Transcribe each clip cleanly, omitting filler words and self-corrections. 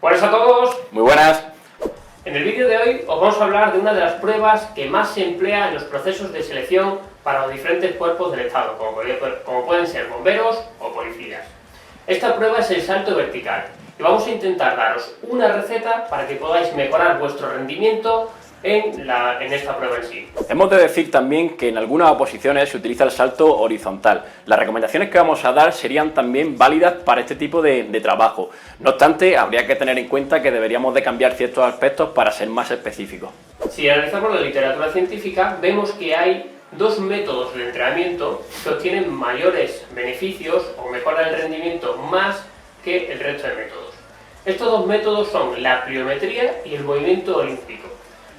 Buenas a todos. Muy buenas. En el vídeo de hoy os vamos a hablar de una de las pruebas que más se emplea en los procesos de selección para los diferentes cuerpos del Estado, como pueden ser bomberos o policías. Esta prueba es el salto vertical y vamos a intentar daros una receta para que podáis mejorar vuestro rendimiento en esta prueba en sí. Hemos de decir también que en algunas oposiciones se utiliza el salto horizontal. Las recomendaciones que vamos a dar serían también válidas para este tipo de trabajo. No obstante, habría que tener en cuenta que deberíamos de cambiar ciertos aspectos para ser más específicos. Si analizamos la literatura científica, vemos que hay dos métodos de entrenamiento que obtienen mayores beneficios o mejoran el rendimiento más que el resto de métodos. Estos dos métodos son la pliometría y el movimiento olímpico.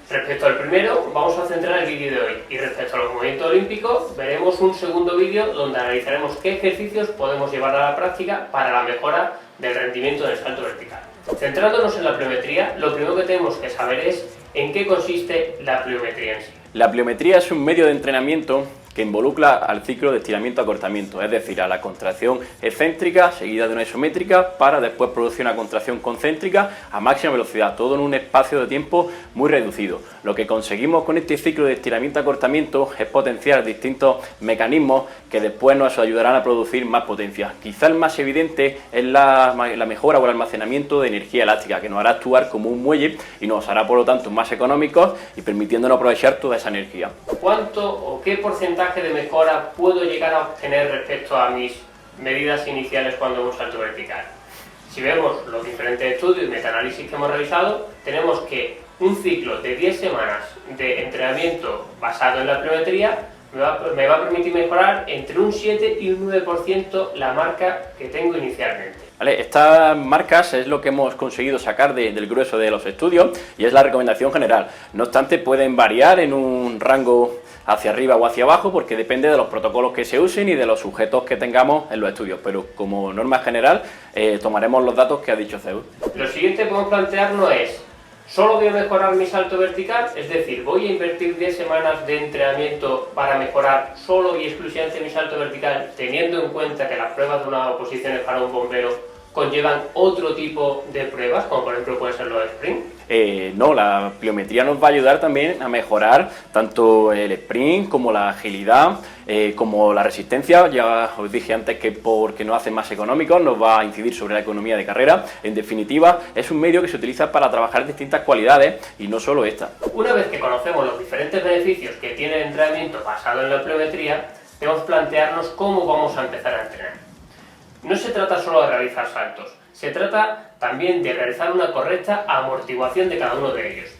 Respecto al primero, vamos a centrar el vídeo de hoy, y respecto a los movimientos olímpicos, veremos un segundo vídeo donde analizaremos qué ejercicios podemos llevar a la práctica para la mejora del rendimiento del salto vertical. Centrándonos en la pliometría, lo primero que tenemos que saber es en qué consiste la pliometría en sí. La pliometría es un medio de entrenamiento que involucra al ciclo de estiramiento-acortamiento, es decir, a la contracción excéntrica seguida de una isométrica para después producir una contracción concéntrica a máxima velocidad, todo en un espacio de tiempo muy reducido. Lo que conseguimos con este ciclo de estiramiento-acortamiento es potenciar distintos mecanismos que después nos ayudarán a producir más potencia. Quizá el más evidente es la mejora o el almacenamiento de energía elástica, que nos hará actuar como un muelle y nos hará por lo tanto más económicos y permitiéndonos aprovechar toda esa energía. ¿Cuánto o qué porcentaje de mejora puedo llegar a obtener respecto a mis medidas iniciales cuando hago un salto vertical? Si vemos los diferentes estudios y metaanálisis que hemos realizado, tenemos que un ciclo de 10 semanas de entrenamiento basado en la pliometría me va a permitir mejorar entre un 7 y un 9% la marca que tengo inicialmente. Vale, estas marcas es lo que hemos conseguido sacar del grueso de los estudios y es la recomendación general. No obstante, pueden variar en un rango hacia arriba o hacia abajo porque depende de los protocolos que se usen y de los sujetos que tengamos en los estudios, pero como norma general tomaremos los datos que ha dicho Zeus. Lo siguiente que podemos plantearnos es: ¿solo voy a mejorar mi salto vertical? Es decir, ¿voy a invertir 10 semanas de entrenamiento para mejorar solo y exclusivamente mi salto vertical, teniendo en cuenta que las pruebas de unas oposiciones para un bombero conllevan otro tipo de pruebas, como por ejemplo puede ser los sprint? No, la pliometría nos va a ayudar también a mejorar tanto el sprint como la agilidad, como la resistencia. Ya os dije antes que porque nos hace más económicos nos va a incidir sobre la economía de carrera. En definitiva, es un medio que se utiliza para trabajar distintas cualidades y no solo esta. Una vez que conocemos los diferentes beneficios que tiene el entrenamiento basado en la pliometría, debemos plantearnos cómo vamos a empezar a entrenar. No se trata solo de realizar saltos, se trata también de realizar una correcta amortiguación de cada uno de ellos.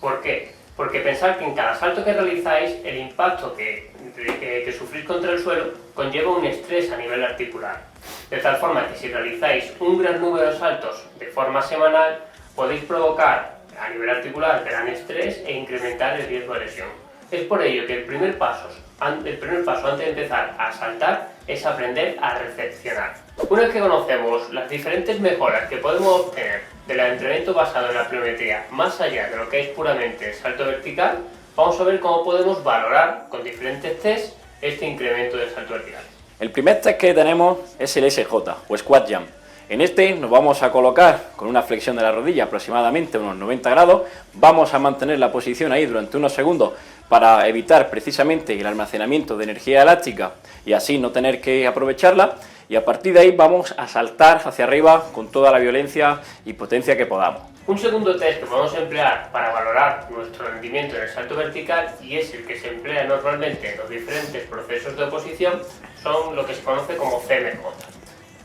¿Por qué? Porque pensad que en cada salto que realizáis, el impacto que sufrís contra el suelo conlleva un estrés a nivel articular. De tal forma que si realizáis un gran número de saltos de forma semanal, podéis provocar a nivel articular gran estrés e incrementar el riesgo de lesión. Es por ello que el primer paso antes de empezar a saltar es aprender a recepcionar. Una vez que conocemos las diferentes mejoras que podemos obtener del entrenamiento basado en la pliometría, más allá de lo que es puramente el salto vertical, vamos a ver cómo podemos valorar con diferentes tests este incremento del salto vertical. El primer test que tenemos es el SJ o Squat Jump. En este nos vamos a colocar con una flexión de la rodilla aproximadamente unos 90 grados, vamos a mantener la posición ahí durante unos segundos para evitar precisamente el almacenamiento de energía elástica y así no tener que aprovecharla, y a partir de ahí vamos a saltar hacia arriba con toda la violencia y potencia que podamos. Un segundo test que podemos emplear para valorar nuestro rendimiento en el salto vertical, y es el que se emplea normalmente en los diferentes procesos de oposición, son lo que se conoce como CMJ.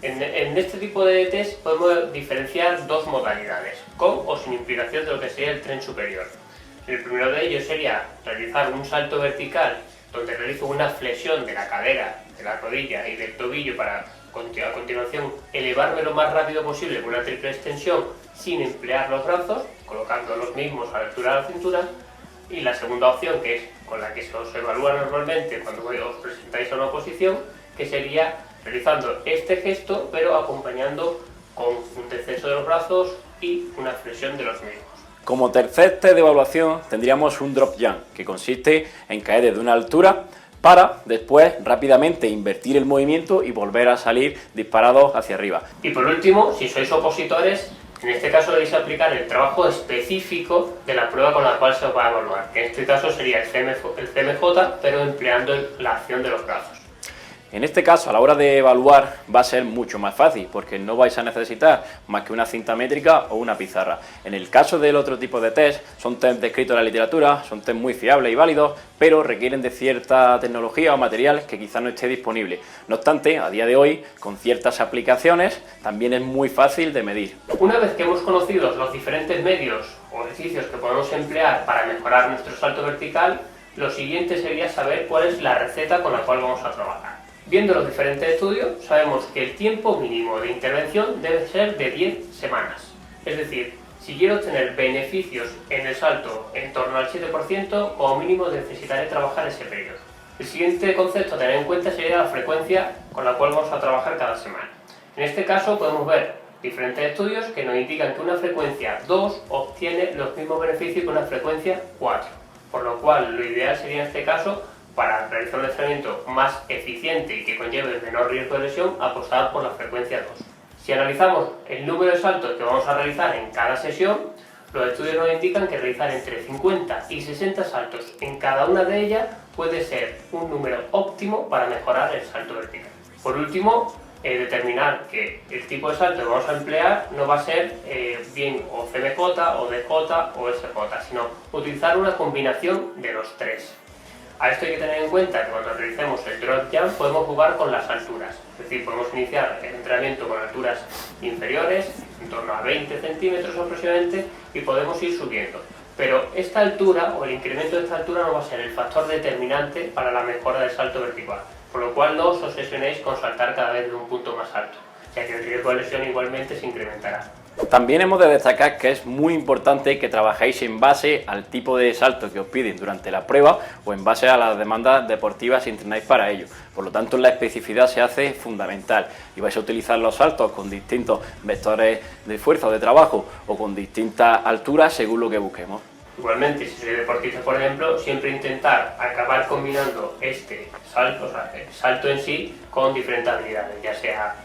En este tipo de test podemos diferenciar dos modalidades, con o sin implicación de lo que sería el tren superior. El primero de ellos sería realizar un salto vertical donde realizo una flexión de la cadera, de la rodilla y del tobillo para a continuación elevarme lo más rápido posible con una triple extensión sin emplear los brazos, colocando los mismos a la altura de la cintura. Y la segunda opción, que es con la que se os evalúa normalmente cuando os presentáis a una oposición, que sería realizando este gesto pero acompañando con un descenso de los brazos y una flexión de los mismos. Como tercer test de evaluación tendríamos un drop jump, que consiste en caer desde una altura para después rápidamente invertir el movimiento y volver a salir disparados hacia arriba. Y por último, si sois opositores, En este caso debéis aplicar el trabajo específico de la prueba con la cual se os va a evaluar, que en este caso sería el CMJ, pero empleando la acción de los brazos. En este caso, a la hora de evaluar, va a ser mucho más fácil, porque no vais a necesitar más que una cinta métrica o una pizarra. En el caso del otro tipo de test, son test descritos en la literatura, son test muy fiables y válidos, pero requieren de cierta tecnología o material que quizás no esté disponible. No obstante, a día de hoy, con ciertas aplicaciones, también es muy fácil de medir. Una vez que hemos conocido los diferentes medios o ejercicios que podemos emplear para mejorar nuestro salto vertical, lo siguiente sería saber cuál es la receta con la cual vamos a trabajar. Viendo los diferentes estudios, sabemos que el tiempo mínimo de intervención debe ser de 10 semanas. Es decir, si quiero obtener beneficios en el salto en torno al 7%, como mínimo necesitaré trabajar ese periodo. El siguiente concepto a tener en cuenta sería la frecuencia con la cual vamos a trabajar cada semana. En este caso podemos ver diferentes estudios que nos indican que una frecuencia 2 obtiene los mismos beneficios que una frecuencia 4. Por lo cual, lo ideal sería en este caso, para realizar un entrenamiento más eficiente y que conlleve menor riesgo de lesión, apostar por la frecuencia 2. Si analizamos el número de saltos que vamos a realizar en cada sesión, los estudios nos indican que realizar entre 50 y 60 saltos en cada una de ellas puede ser un número óptimo para mejorar el salto vertical. Por último, determinar que el tipo de salto que vamos a emplear no va a ser bien o CMJ, o DJ o SJ, sino utilizar una combinación de los tres. A esto hay que tener en cuenta que cuando realicemos el drop jump podemos jugar con las alturas, es decir, podemos iniciar el entrenamiento con alturas inferiores, en torno a 20 centímetros aproximadamente, y podemos ir subiendo. Pero esta altura o el incremento de esta altura no va a ser el factor determinante para la mejora del salto vertical, por lo cual no os obsesionéis con saltar cada vez de un punto más alto, ya que el riesgo de lesión igualmente se incrementará. También hemos de destacar que es muy importante que trabajéis en base al tipo de salto que os piden durante la prueba o en base a las demandas deportivas si entrenáis para ello. Por lo tanto, la especificidad se hace fundamental y vais a utilizar los saltos con distintos vectores de fuerza o de trabajo o con distintas alturas según lo que busquemos. Igualmente, si sois deportistas, por ejemplo, siempre intentar acabar combinando este salto, o sea, el salto en sí, con diferentes habilidades, ya sea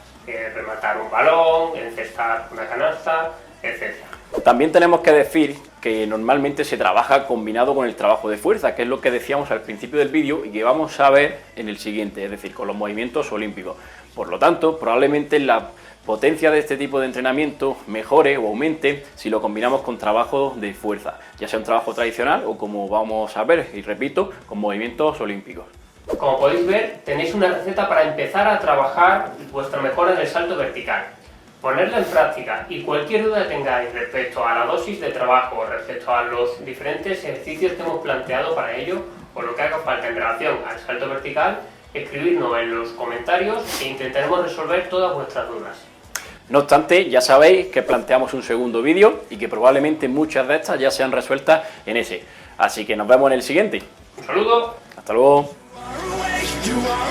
rematar un balón, encestar una canasta, etc. También tenemos que decir que normalmente se trabaja combinado con el trabajo de fuerza, que es lo que decíamos al principio del vídeo y que vamos a ver en el siguiente, es decir, con los movimientos olímpicos. Por lo tanto, probablemente la potencia de este tipo de entrenamiento mejore o aumente si lo combinamos con trabajo de fuerza, ya sea un trabajo tradicional o, como vamos a ver, y repito, con movimientos olímpicos. Como podéis ver, tenéis una receta para empezar a trabajar vuestra mejora en el salto vertical. Ponerla en práctica y cualquier duda que tengáis respecto a la dosis de trabajo, respecto a los diferentes ejercicios que hemos planteado para ello, o lo que haga falta en relación al salto vertical, escribidnos en los comentarios e intentaremos resolver todas vuestras dudas. No obstante, ya sabéis que planteamos un segundo vídeo y que probablemente muchas de estas ya sean resueltas en ese. Así que nos vemos en el siguiente. Un saludo. Hasta luego. You are